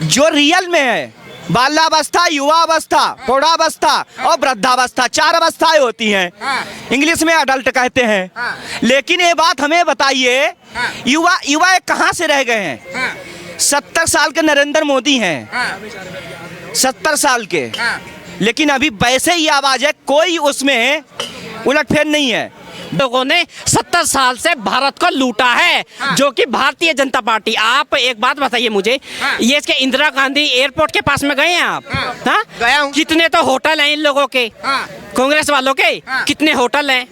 जो रियल में है, बाल्यावस्था, युवावस्था, प्रौढ़ावस्था और वृद्धावस्था, 4 अवस्थाएं होती हैं। इंग्लिश में अडल्ट कहते हैं। लेकिन ये बात हमें बताइए, युवा कहाँ से रह गए हैं? 70 साल के नरेंद्र मोदी हैं, 70 साल के, लेकिन अभी वैसे ही आवाज है, कोई उसमें उलटफेर नहीं है। लोगों ने 70 साल से भारत को लूटा है, जो कि भारतीय जनता पार्टी। आप एक बात बताइए मुझे, ये इसके इंदिरा गांधी एयरपोर्ट के पास में गए हैं आप? हाँ, गया हूँ। कितने तो होटल हैं इन लोगों के, कांग्रेस वालों के, कितने होटल हैं,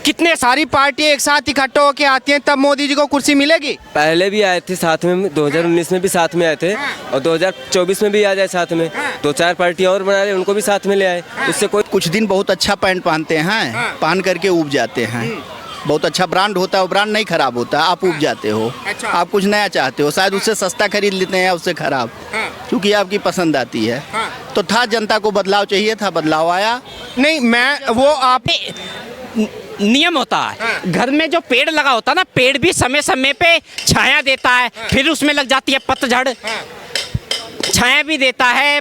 कितने सारी पार्टी एक साथ इकट्ठे होके आती हैं, तब मोदी जी को कुर्सी मिलेगी। पहले भी आए थे साथ में, 2019 में भी साथ में आए थे और 2024 में भी आ जाए साथ में। 2-4 पार्टियां और बना रहे, उनको भी साथ में ले आए। उससे कोई कुछ दिन बहुत अच्छा पैंट पहनते हैं, पहन करके उब जाते हैं। बहुत अच्छा ब्रांड होता है, वो ब्रांड नहीं खराब होता, आप उब जाते हो। अच्छा। आप कुछ नया चाहते हो, शायद उससे सस्ता खरीद लेते हैं, उससे खराब, क्योंकि आपकी पसंद आती है। तो था, जनता को बदलाव चाहिए था, बदलाव आया। नहीं, मैं वो आप नियम होता है, घर में जो पेड़ लगा होता है ना, पेड़ भी समय समय पे छाया देता है, फिर उसमें लग जाती है पतझड़, छाया भी देता है,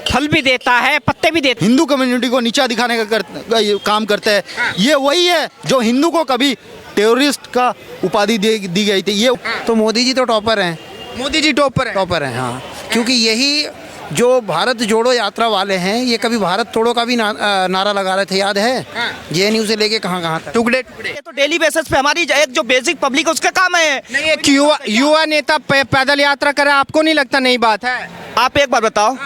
फल भी देता है, पत्ते भी देते हैं। हिंदू कम्युनिटी को नीचा दिखाने का ये काम करते हैं। ये वही है जो हिंदू को कभी टेररिस्ट का उपाधि दी गई थी। ये तो मोदी जी तो टॉपर हैं, मोदी जी टॉपर हैं। हाँ, क्योंकि यही जो भारत जोड़ो यात्रा वाले हैं, ये कभी भारत तोड़ो का भी नारा लगा रहे थे, याद है? जेएनयू से लेके कहाँ तक। टुकड़े ये तो डेली बेसिस पे हमारी एक जो बेसिक पब्लिक है उसका काम है। नहीं, एक युवा नेता पैदल यात्रा करे, आपको नहीं लगता नई बात है? आप एक बार बताओ,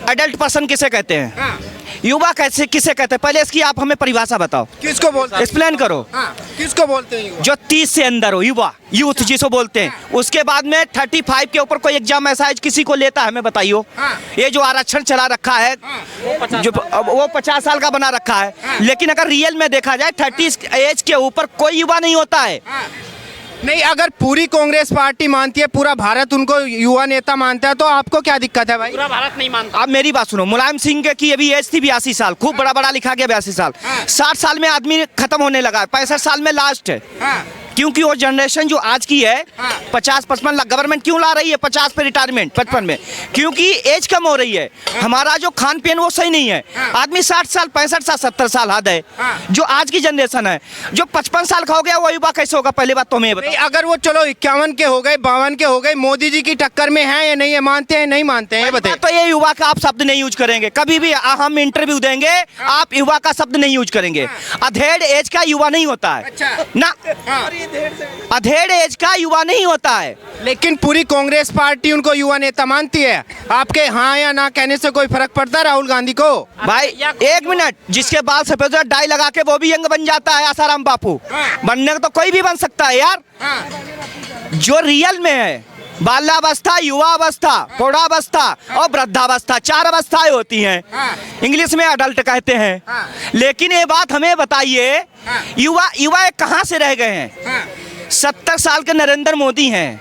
अडल्ट पर्सन किसे कहते हैं? युवा कैसे किसे कहते हैं? पहले इसकी आप हमें परिभाषा बताओ, किसको बोलते हैं? एक्सप्लेन करो। किसको बोलते हैं युवा? जो 30 से अंदर हो, युवा, यूथ जिसको बोलते हैं। उसके बाद में 35 के ऊपर कोई एग्जाम ऐसा है किसी को लेता है, हमें बताइयो। ये जो आरक्षण चला रखा है, जो वो 50 साल का बना रखा है, लेकिन अगर रियल में देखा जाए 30 एज के ऊपर कोई युवा नहीं होता है। नहीं, अगर पूरी कांग्रेस पार्टी मानती है, पूरा भारत उनको युवा नेता मानता है, तो आपको क्या दिक्कत है भाई? पूरा भारत नहीं मानता। आप मेरी बात सुनो, मुलायम सिंह की अभी एज थी 82 साल, खूब बड़ा लिखा गया 82 साल। 60 साल में आदमी खत्म होने लगा है, 65 साल में लास्ट है। क्योंकि वो जनरेशन जो आज की है, 50-55 लाख गवर्नमेंट क्यों ला रही है 50 पे रिटायरमेंट, 55 में? क्योंकि एज कम हो रही है। हमारा जो खान पीन वो सही नहीं है। आदमी 60 साल, 65 साल, 70 साल हद है। जो आज की जनरेशन है, जो 55 साल का हो गया, वो युवा कैसे होगा? पहले बात तो हमें बताओ। अगर वो चलो 51 के हो गए, 52 के हो गए, मोदी जी की टक्कर में है या नहीं है, मानते हैं नहीं मानते हैं, ये बताइए। तो ये युवा का आप शब्द नहीं यूज करेंगे कभी भी। हम इंटरव्यू देंगे, आप युवा का शब्द नहीं यूज करेंगे। अधेड़ एज का युवा नहीं होता है ना, अधेड़ एज का युवा नहीं होता है। लेकिन पूरी कांग्रेस पार्टी उनको युवा नेता मानती है। आपके हाँ या ना कहने से कोई फर्क पड़ता है राहुल गांधी को? भाई एक मिनट, जिसके बाल सफेद डाई लगा के वो भी यंग बन जाता है, आसाराम बापू। बनने का तो कोई भी बन सकता है यार। जो रियल में है, बाल्यावस्था, युवावस्था, प्रौढ़ावस्था और वृद्धावस्था, 4 अवस्थाएं होती हैं। इंग्लिश में अडल्ट कहते हैं। लेकिन ये बात हमें बताइए, युवा कहाँ से रह गए हैं? 70 साल के नरेंद्र मोदी हैं,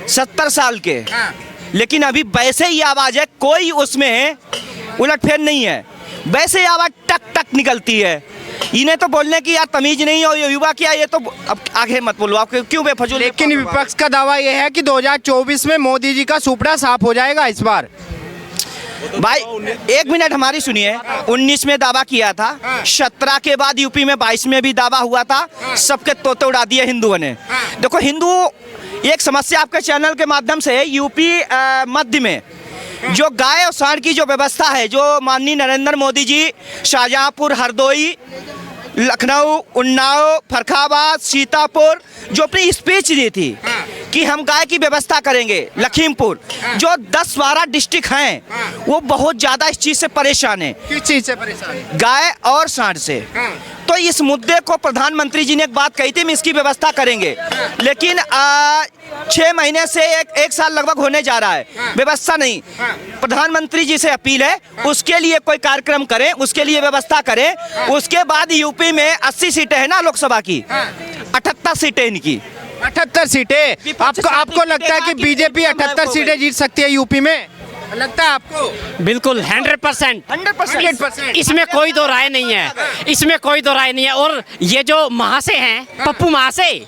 70 साल के, लेकिन अभी वैसे ही आवाज है, कोई उसमें उलटफेर नहीं है। वैसे ही आवाज टक टक निकलती है। इन्हें तो बोलने की यार तमीज नहीं हो, युवा क्या, ये तो अब आगे मत बोलो, आप क्यों बेफजूल। लेकिन विपक्ष का दावा यह है कि 2024 में मोदी जी का सुपड़ा साफ हो जाएगा इस बार। भाई एक मिनट हमारी सुनिए, 19 में दावा किया था, 17 के बाद यूपी में 22 में भी दावा हुआ था, सबके तोते उड़ा दिए हिंदुओं ने। देखो हिंदू, एक समस्या आपके चैनल के माध्यम से, यूपी मध्य में जो गाय और सांड की जो व्यवस्था है, जो माननीय नरेंद्र मोदी जी शाहजहांपुर, हरदोई, लखनऊ, उन्नाव, फरखाबाद, सीतापुर जो अपनी स्पीच दी थी कि हम गाय की व्यवस्था करेंगे, लखीमपुर, जो 10-12 डिस्ट्रिक्ट हैं वो बहुत ज़्यादा इस चीज़ से परेशान है। किस चीज़ से परेशान है? गाय और सांड से। तो इस मुद्दे को प्रधानमंत्री जी ने एक बात कही थी, हम इसकी व्यवस्था करेंगे, लेकिन 6 महीने से एक साल लगभग होने जा रहा है, व्यवस्था नहीं। प्रधानमंत्री जी से अपील है, उसके लिए कोई कार्यक्रम करें, उसके लिए व्यवस्था करें। उसके बाद यूपी में 80 सीटें हैं ना लोकसभा की, 78 सीटें इनकी, 78 सीटें। आपको लगता है कि बीजेपी 78 सीटें जीत सकती है यूपी में? लगता है आपको? बिल्कुल 100%। 100%। इसमें कोई दो राय नहीं है, इसमें कोई दो राय नहीं है। और ये जो महाशय हैं, पप्पू महाशय,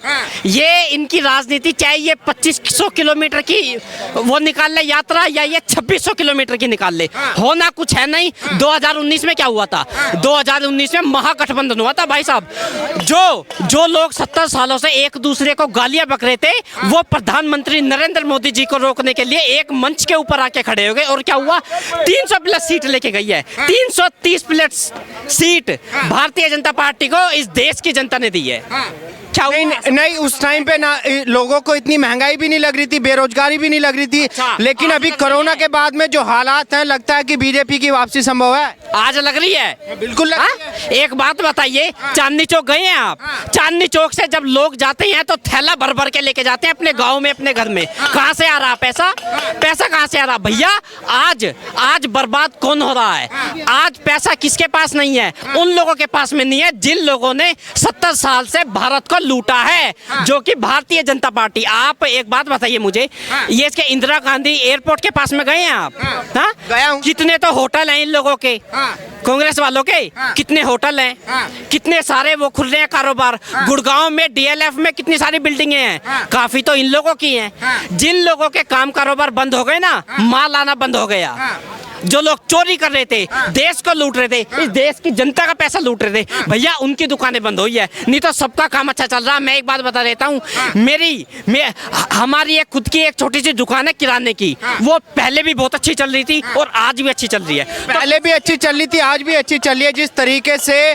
ये इनकी राजनीति, चाहे ये 2500 किलोमीटर की वो निकाल ले यात्रा या ये 2600 किलोमीटर की निकाल ले, होना कुछ है नहीं। 2019 में क्या हुआ था? 2019 में महागठबंधन हुआ था भाई साहब। जो लोग 70 सालों से एक दूसरे को गालियां बक रहे थे, वो प्रधानमंत्री नरेंद्र मोदी जी को रोकने के लिए एक मंच के ऊपर आके खड़े हो गए। और क्या हुआ? 300 प्लस सीट लेके गई है। 330 plus seat Bharatiya Janata party को इस देश की जनता ने दी है। क्या हुआ? नहीं, उस टाइम पे ना लोगों को इतनी महंगाई भी नहीं लग रही थी, बेरोजगारी भी नहीं लग रही थी। लेकिन अभी कोरोना के बाद में जो हालात हैं, लगता है कि बीजेपी की वापसी संभव है। आज लग रही है, बिल्कुल लग रही है। एक बात बताइए, चांदनी चौक गए हैं आप? चांदनी चौक से जब लोग जाते हैं तो थैला भर भर के लेके जाते हैं अपने गांव में, अपने घर में। कहां से आ रहा पैसा? पैसा कहां से आ रहा भैया? आज बर्बाद कौन हो रहा है? आज पैसा किसके पास नहीं है? उन लोगों के पास में नहीं है जिन लोगों ने 70 साल से भारत को लूटा है, जो कि भारतीय जनता पार्टी। आप एक बात बताइए मुझे, ये इसके इंदिरा गांधी एयरपोर्ट के पास में गए हैं आप? हाँ, गया हूं। कितने तो होटल हैं इन लोगों के, कांग्रेस वालों के। कितने होटल हैं, कितने सारे वो खुल रहे हैं कारोबार। गुड़गांव में डीएलएफ में कितनी सारी बिल्डिंगें हैं, काफी तो इन लोगों की हैं। जिन लोगों के काम कारोबार बंद हो गए ना, माल आना बंद हो गया। जो लोग चोरी कर रहे थे, देश को लूट रहे थे, इस देश की जनता का पैसा लूट रहे थे, भैया उनकी दुकानें बंद हुई है। नहीं तो सबका काम अच्छा चल रहा है। मैं एक बात बता देता हूँ, हमारी एक खुद की एक छोटी सी दुकान है किराने की, वो पहले भी बहुत अच्छी चल रही थी और आज भी अच्छी चल रही है। पहले भी अच्छी चल रही थी, आज भी अच्छी चल रही है। जिस तरीके से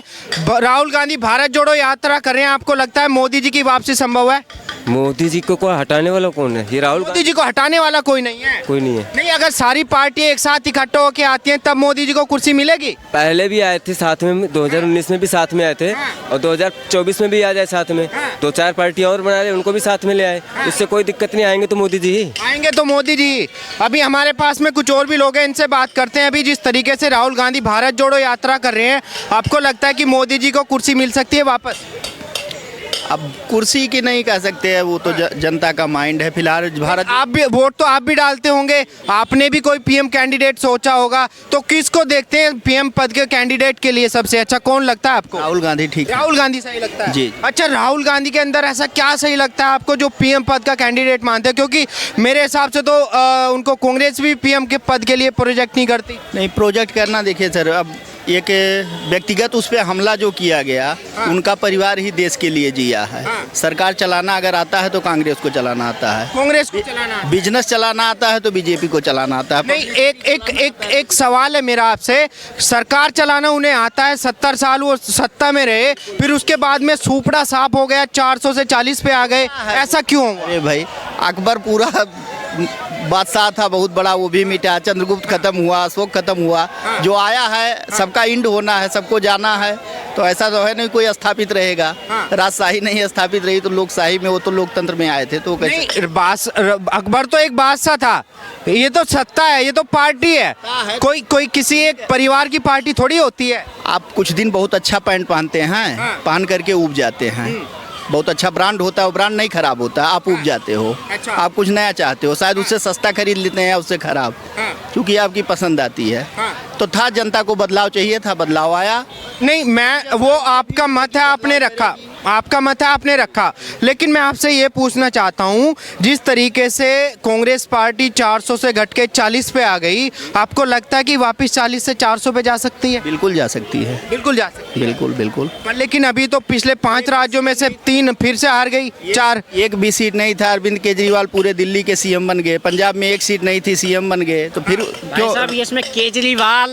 राहुल गांधी भारत जोड़ो यात्रा कर रहे हैं, आपको लगता है मोदी जी की वापसी संभव है? मोदी जी को कोई हटाने वाला कौन है? ये राहुल मोदी जी को हटाने वाला कोई नहीं है। कोई नहीं है। नहीं, अगर सारी पार्टी एक साथ इकट्ठा होकर आती हैं तब मोदी जी को कुर्सी मिलेगी। पहले भी आए थे साथ में, 2019 में भी साथ में आए थे और 2024 में भी आ जाए साथ में। 2-4 पार्टियां और बना रहे, उनको भी साथ में ले आए, उससे कोई दिक्कत नहीं। आएंगे तो मोदी जी ही आएंगे तो मोदी जी। अभी हमारे पास में कुछ और भी लोग हैं, इनसे बात करते हैं। अभी जिस तरीके से राहुल गांधी भारत जोड़ो यात्रा कर रहे हैं, आपको लगता है कि मोदी जी को कुर्सी मिल सकती है वापस? अब कुर्सी की नहीं कह सकते हैं, वो तो जनता का माइंड है। फिलहाल भारत, आप भी वोट तो आप भी डालते होंगे, आपने भी कोई पीएम कैंडिडेट सोचा होगा, तो किसको देखते हैं पीएम पद के कैंडिडेट के लिए सबसे अच्छा कौन लगता है आपको? राहुल गांधी ठीक है। राहुल गांधी सही लगता है जी। अच्छा, राहुल गांधी के अंदर ऐसा क्या सही लगता है आपको जो पीएम पद का कैंडिडेट मानते हैं? क्योंकि मेरे हिसाब से तो उनको कांग्रेस भी पीएम के पद के लिए प्रोजेक्ट नहीं करती। नहीं, प्रोजेक्ट करना, देखिए सर, अब एक व्यक्तिगत उस पर हमला जो किया गया, उनका परिवार ही देश के लिए जिया है। सरकार चलाना अगर आता है तो कांग्रेस को चलाना आता है, कांग्रेस को चलाना, बिजनेस चलाना आता है तो बीजेपी को चलाना आता है। नहीं, एक सवाल है मेरा आपसे। सरकार चलाना उन्हें आता है, 70 साल वो सत्ता में रहे, फिर उसके बाद में सूपड़ा साफ हो गया, 400 से 40 पे आ गए, ऐसा क्यों? अरे भाई, अकबर पूरा बादशाह था बहुत बड़ा, वो भी मिटा। चंद्रगुप्त खत्म हुआ, अशोक खत्म हुआ। जो आया है सबका इंड होना है, सबको जाना है। तो ऐसा तो है नहीं कोई स्थापित रहेगा। राजशाही नहीं स्थापित रही तो लोकशाही में, वो तो लोकतंत्र में आए थे। तो नहीं, अकबर तो एक बादशाह था, ये तो सत्ता है, ये तो पार्टी है। कोई किसी एक परिवार की पार्टी थोड़ी होती है। आप कुछ दिन बहुत अच्छा पैंट पहनते हैं, पहन करके उब जाते हैं। बहुत अच्छा ब्रांड होता है, वो ब्रांड नहीं खराब होता, आप उब जाते हो। अच्छा। आप कुछ नया चाहते हो, शायद उससे सस्ता खरीद लेते हैं, उससे खराब, क्योंकि आपकी पसंद आती है। तो था, जनता को बदलाव चाहिए था, बदलाव आया। नहीं, मैं वो आपका मत है, आपने रखा, आपका मत है, आपने रखा। लेकिन मैं आपसे ये पूछना चाहता हूँ, जिस तरीके से कांग्रेस पार्टी 400 से घट के 40 पे आ गई, आपको लगता है कि वापस 40 से 400 पे जा सकती है? बिल्कुल जा सकती है, बिल्कुल जा सकती है। बिल्कुल बिल्कुल। पर लेकिन अभी तो पिछले 5 राज्यों में से 3 फिर से हार गई, 4। एक भी सीट नहीं था, अरविंद केजरीवाल पूरे दिल्ली के सीएम बन गए। पंजाब में एक सीट नहीं थी, सीएम बन गए। तो फिर भाई साहब, ये इसमें केजरीवाल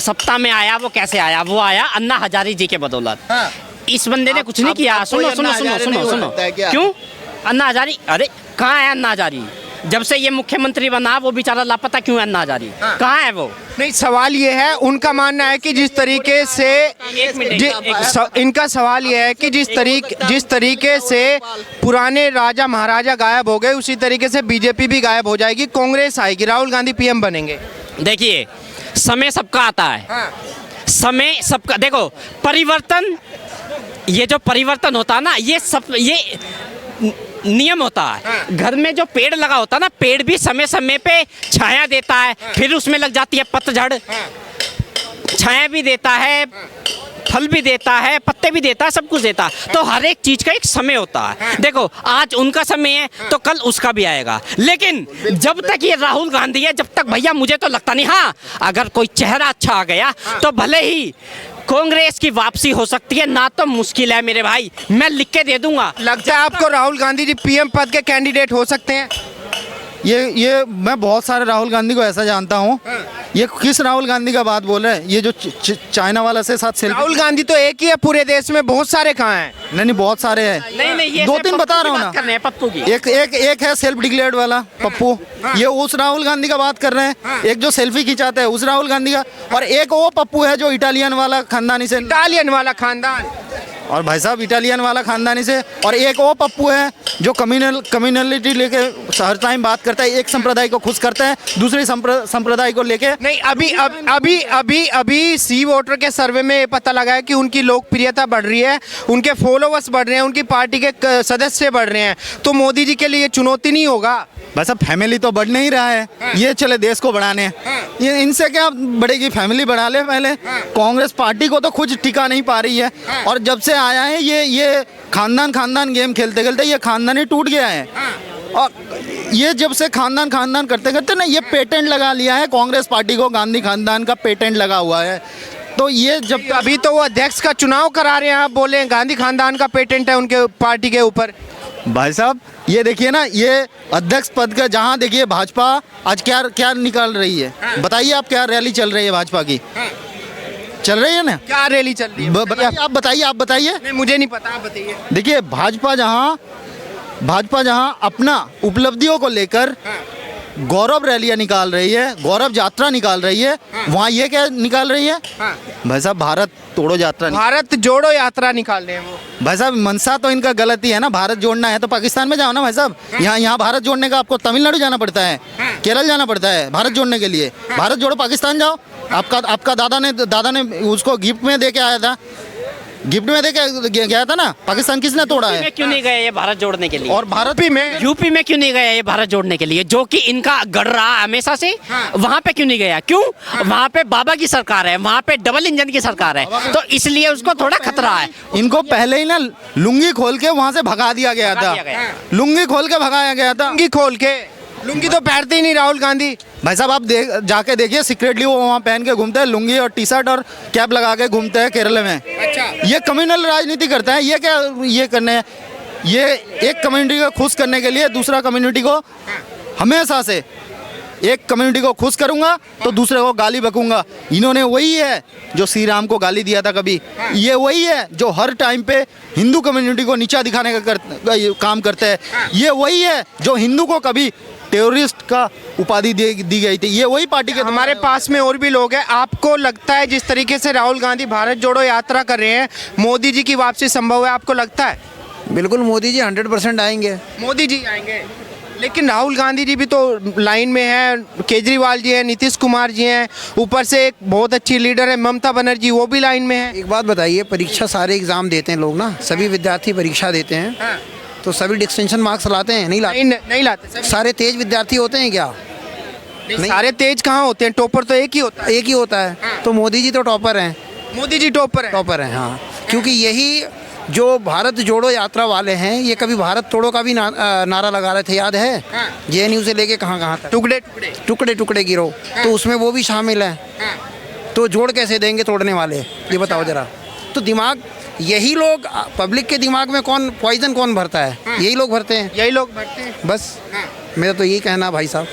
सत्ता में आया, वो कैसे आया? वो आया अन्ना हजारी जी के बदौलत। इस बंदे ने कुछ नहीं किया। सुनो सुनो सुनो सुनो सुनो, क्यों अन्ना हजारी? अरे कहाँ है अन्ना हजारी? जब से ये मुख्यमंत्री बना वो बेचारा लापता क्यों है अन्ना हजारी? कहाँ है वो? नहीं, सवाल ये है, उनका मानना है कि जिस तरीके से इनका सवाल ये है कि जिस तरीके से पुराने राजा महाराजा गायब हो गए, उसी तरीके से बीजेपी भी गायब हो जाएगी, कांग्रेस आएगी, राहुल गांधी पीएम बनेंगे। देखिए, समय सबका आता है। समय सबका, देखो परिवर्तन, ये जो परिवर्तन होता है ना, ये नियम होता है। घर में जो पेड़ लगा होता है ना, पेड़ भी समय समय पे छाया देता है, फिर उसमें लग जाती है पतझड़। छाया भी देता है, फल भी देता है, पत्ते भी देता है, सब कुछ देता है। तो हर एक चीज का एक समय होता है। देखो आज उनका समय है तो कल उसका भी आएगा, लेकिन जब तक ये राहुल गांधी है, जब तक भैया मुझे तो लगता नहीं। हाँ, अगर कोई चेहरा अच्छा आ गया तो भले ही कांग्रेस की वापसी हो सकती है, ना तो मुश्किल है मेरे भाई, मैं लिख के दे दूंगा। लगता है आपको राहुल गांधी जी पीएम पद के कैंडिडेट हो सकते हैं? ये मैं बहुत सारे राहुल गांधी को ऐसा जानता हूँ। ये किस राहुल गांधी का बात बोल रहे हैं? ये जो चाइना वाला से साथ सेल्फी। राहुल गांधी तो एक ही है पूरे देश में, बहुत सारे कहाँ हैं? नहीं बहुत सारे हैं। नहीं ये दो सिर्फ तीन पप्पू बता की रहा हूँ बात कर रहे हैं, पप्पू की। एक है सेल्फ डिक्लेयर्ड वाला पप्पू, ये उस राहुल गांधी का बात कर रहे हैं। एक जो सेल्फी खिंचाते हैं उस राहुल गांधी का, और एक वो पप्पू है जो इटालियन वाला खानदानी से। इटालियन वाला खानदान, और भाई साहब इटालियन वाला खानदानी से। और एक वो पप्पू है जो कम्युनलिटी लेके हर टाइम बात करता है, एक संप्रदाय को खुश करता है दूसरे संप्रदाय को लेके। नहीं, अभी सी वोटर के सर्वे में ये पता लगा है कि उनकी लोकप्रियता बढ़ रही है, उनके फॉलोवर्स बढ़ रहे हैं, उनकी पार्टी के सदस्य बढ़ रहे हैं। तो मोदी जी के लिए चुनौती नहीं होगा? भाई साहब फैमिली तो बढ़ नहीं रहा है, ये चले देश को बढ़ाने। ये इनसे क्या बढ़ेगी? फैमिली बढ़ा ले पहले। कांग्रेस पार्टी को तो कुछ टिका नहीं पा रही है, और जब से आया है ये खानदान गेम खेलते खेलते ये खानदान ही टूट गया है। और ये जब से खानदान करते करते ना ये पेटेंट लगा लिया है कांग्रेस पार्टी को, गांधी खानदान का पेटेंट लगा हुआ है। तो ये जब अभी तो वो अध्यक्ष का चुनाव करा रहे हैं, आप बोले गांधी खानदान का पेटेंट है उनके पार्टी के ऊपर। भाई साहब ये देखिए ना, ये अध्यक्ष पद का जहाँ देखिए भाजपा आज क्या निकाल रही है। बताइए आप, क्या रैली चल रही है भाजपा की? चल रही है ना? क्या रैली चल रही है? बताइए आप बताइए। नहीं मुझे नहीं पता, आप बताइए। देखिए भाजपा जहाँ अपना उपलब्धियों को लेकर गौरव रैलियां निकाल रही है, गौरव यात्रा निकाल रही है, वहाँ ये क्या निकाल रही है? भाई साहब भारत जोड़ो यात्रा निकाल रहे हैं वो। भाई साहब मनसा तो इनका गलत ही है ना। भारत जोड़ना है तो पाकिस्तान में जाओ ना भाई साहब। यहाँ भारत जोड़ने का आपको तमिलनाडु जाना पड़ता है, केरल जाना पड़ता है भारत जोड़ने के लिए। भारत जोड़ो पाकिस्तान जाओ। आपका दादा ने उसको गिफ्ट में दे के आया था, गिफ्ट में दे के गया था ना। पाकिस्तान किसने तोड़ा है? में क्यों नहीं गए ये भारत जोड़ने के लिए? और भारत में यूपी में क्यों नहीं गया ये भारत जोड़ने के लिए, जो कि इनका गढ़ रहा हमेशा से? वहाँ पे क्यों नहीं गया? क्यों? वहाँ पे बाबा की सरकार है, वहाँ पे डबल इंजन की सरकार है, तो इसलिए उसको थोड़ा खतरा है। इनको पहले ही ना लुंगी खोल के वहाँ से भगा दिया गया था। लुंगी खोल के भगाया गया था। लुंगी तो पहनते ही नहीं राहुल गांधी। भाई साहब आप जाके देखिए, सीक्रेटली वो वहाँ पहन के घूमते हैं, लुंगी और टी शर्ट और कैप लगा के घूमते हैं केरल में। अच्छा। ये कम्युनल राजनीति करते हैं। ये क्या ये करने हैं? ये एक कम्युनिटी को खुश करने के लिए दूसरा कम्युनिटी को हमेशा से, एक कम्युनिटी को खुश करूंगा तो दूसरे को गाली बकूंगा। इन्होंने वही है जो श्री राम को गाली दिया था कभी, ये वही है जो हर टाइम पे हिंदू कम्युनिटी को नीचा दिखाने का काम करते हैं। ये वही है जो हिंदू को कभी टेररिस्ट का उपाधि दी गई थी। ये वही पार्टी के। हमारे पास में और भी लोग हैं। आपको लगता है जिस तरीके से राहुल गांधी भारत जोड़ो यात्रा कर रहे हैं, मोदी जी की वापसी संभव है? आपको लगता है? बिल्कुल मोदी जी 100% आएंगे। मोदी जी आएंगे, लेकिन राहुल गांधी जी भी तो लाइन में है, केजरीवाल जी हैं, नीतीश कुमार जी हैं, ऊपर से एक बहुत अच्छी लीडर है ममता बनर्जी, वो भी लाइन में है। एक बात बताइए, परीक्षा सारे एग्जाम देते हैं लोग ना, सभी विद्यार्थी परीक्षा देते हैं, तो सभी डिस्टिंक्शन मार्क्स लाते हैं? नहीं लाते। सारे तेज विद्यार्थी होते हैं क्या? नहीं, सारे तेज कहाँ होते हैं? टॉपर तो एक ही होता है। तो मोदी जी तो टॉपर हैं। मोदी जी टॉपर हैं। हाँ, क्योंकि यही जो भारत जोड़ो यात्रा वाले हैं, ये कभी भारत तोड़ो का भी नारा लगा रहे थे, याद है? JNU से लेके कहाँ तक टुकड़े टुकड़े गिरो, तो उसमें वो भी शामिल है। तो जोड़ कैसे देंगे तोड़ने वाले, ये बताओ जरा। तो दिमाग यही लोग, पब्लिक के दिमाग में पॉइजन कौन भरता है? यही लोग भरते हैं। बस मेरा तो यही कहना भाई साहब।